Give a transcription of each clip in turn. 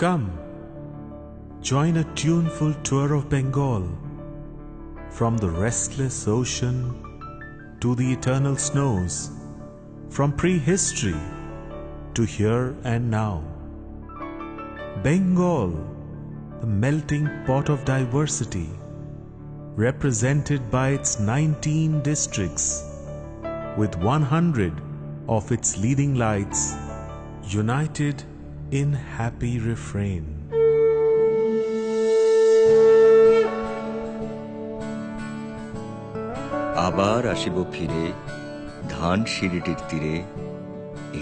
Come, join a tuneful tour of Bengal, from the restless ocean to the eternal snows, from prehistory to here and now. Bengal, the melting pot of diversity, represented by its 19 districts, with 100 of its leading lights united in happy refrain. আবার আসিব ফিরে ধানসিঁড়িটির তীরে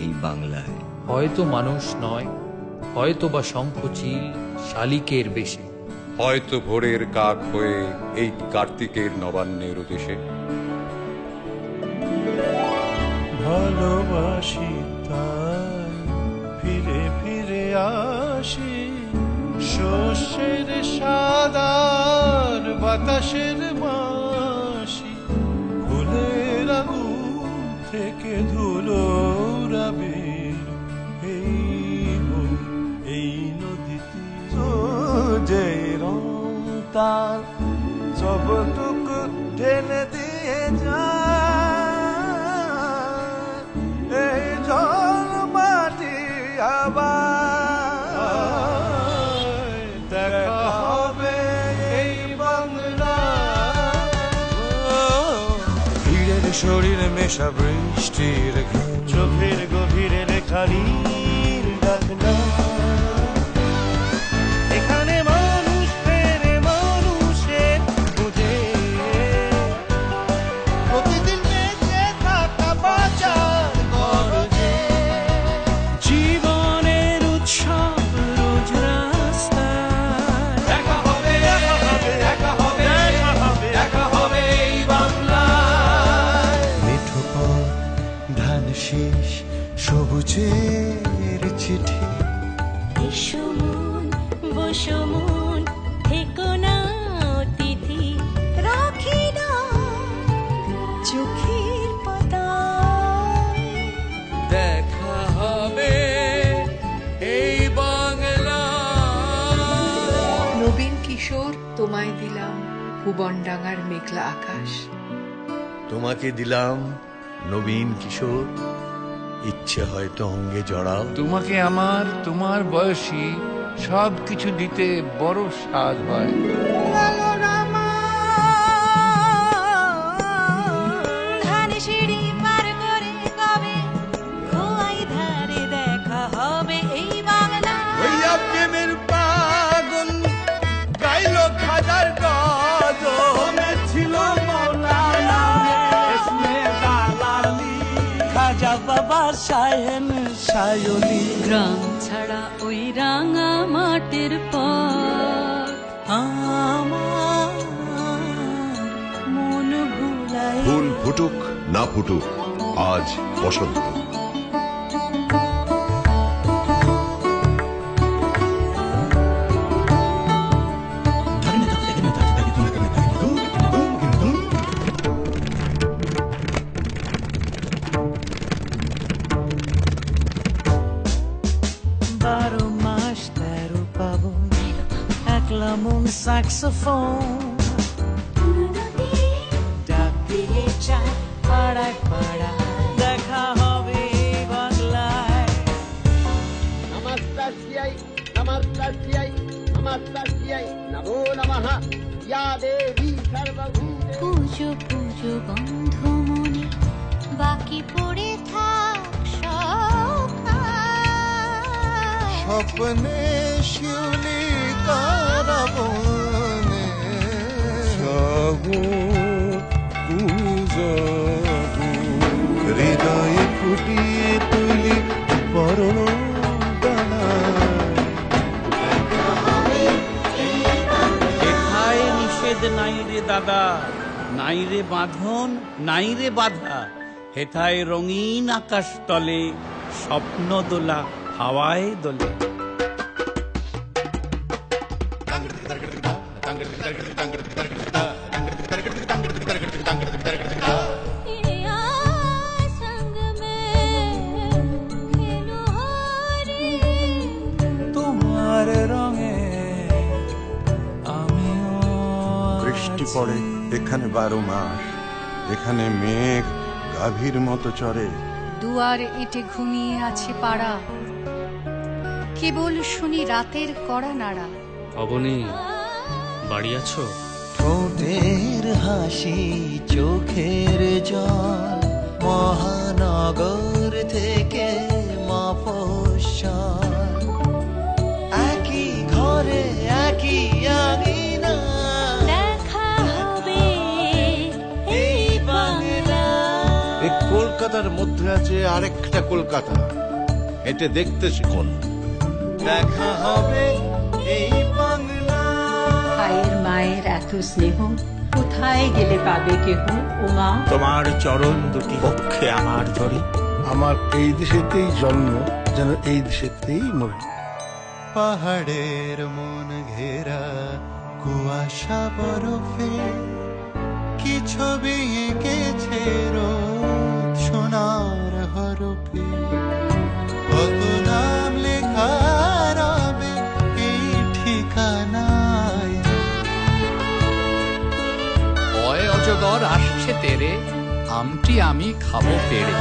এই বাংলায়। হয়তো মানুষ নয়, হয়তো বা শঙ্খচিল শালিকের বেশে, হয়তো ভোরের কাক হয়ে এই কার্তিকের নবান্নের উদ্দেশ্যে। ভালোবাসি তাই ফিরে ফিরে আসি, শস্যের সাদার বাতাসের মাসি, ফুলের আগুন থেকে ধুলো রাবের এই নদীতে যে রং তার সবটুকু ঢেলে দিয়ে যায় এই জল মাটি আবার দেখা হবে এই বাংলা। ভিড়ের শরীরে মেশা বৃষ্টির চোখের গভীরে লেখা নীল ডাকনা, এখানে মানুষ ফেরে মানুষের খুঁজে, প্রতিদিন বেঁচে থাকা বাঁচার গরজে, জীবনের উৎসব রোজ রাস্তায় দেখা হবে, দেখা হবে, দেখা হবে, দেখা হবে, দেখা হবে এই বাংলায়। মিঠো পথ ধান শীষ সবুজের চিঠি, এসো মন বসো মন থেকো না অতিথি, রাখি না চোখের পাতায় দেখা হবে এই বাংলা। নবীন কিশোর তোমায় দিলাম ভুবনডাঙ্গার মেঘলা আকাশ, তোমাকে দিলাম নবীন কিশোর, ইচ্ছে হয়তো অঙ্গে জড়াও। তোমাকে আমার তোমার বয়সী সবকিছু দিতে বড় স্বাদ হয়। ধানসিঁড়ি পার করে কবে খোয়াই ধারে দেখা হবে এই বাংলা। প্রেমের পাগল গাইল হাজার গজলে ছিল মৌলানা খাজা বাবা সাহেন সায়লি, গ্রাম ছাড়া ওই রাঙা মাটির পথ আমার মন ভুলাই। ফুল ফুটুক না ফুটুক, আজ বসন্ত। বারো মাস 13 পাবন, একলা মন স্যাক্সোফোন, ডাক দিয়ে চায় পাড়ায় পাড়ায় দেখা হবে বাংলায়। নমস্কার নমস্কার নমো নমঃ ইয়া দেবী সর্বভূতে। পুজো পুজো বন্ধ মনে বাকি পড়ে থাক স্বপ্নে শিউলি কারাবনে সব পুজো হৃদয়ে ফুটিয়ে তুলি বরণ এথায় নিষেধ নাই রে দাদা, নাই রে বাঁধন, নাই রে বাধা, হেথায় রঙিন আকাশ তলে স্বপ্ন দোলা হাওয়ায় দোলে। তোমার পড়ে এখানে 12 মাস, এখানে মেঘ গাভীর মতো চড়ে। দুয়ার এঁটে ঘুমিয়ে আছে পাড়া, কেবল শুনি রাতের কড়া নাড়া। অবনী, বাড়ি আছো? ঠোঁটের হাসি, চোখের জল, মহানগর থেকে মফস্বল, একই ঘরে একই আঙিনা, দেখা হবে এই বাংলা। এই কলকাতার মধ্যে আছে আরেকটা কলকাতা, হেঁটে দেখতে শিখুন। দেখা হবে এই বাংলা। ভাইয়ের মায়ের এত স্নেহ কোথায় গেলে পাবে কেহ? ও মা, তোমার চরণ দুটি পক্ষে আমার ধরি, আমার এই দেশেতেই জন্ম, যেন এই দেশেতেই মরি। পাহাড়ের মন ঘেরা কুয়াশা বরফে, কি ছবি এঁকেছে রোদ সোনার হরফে, কত নাম লেখা রবে এই ঠিকানায়। অজগর আসছে তেরে, আমটি আমি খাবো পেড়ে।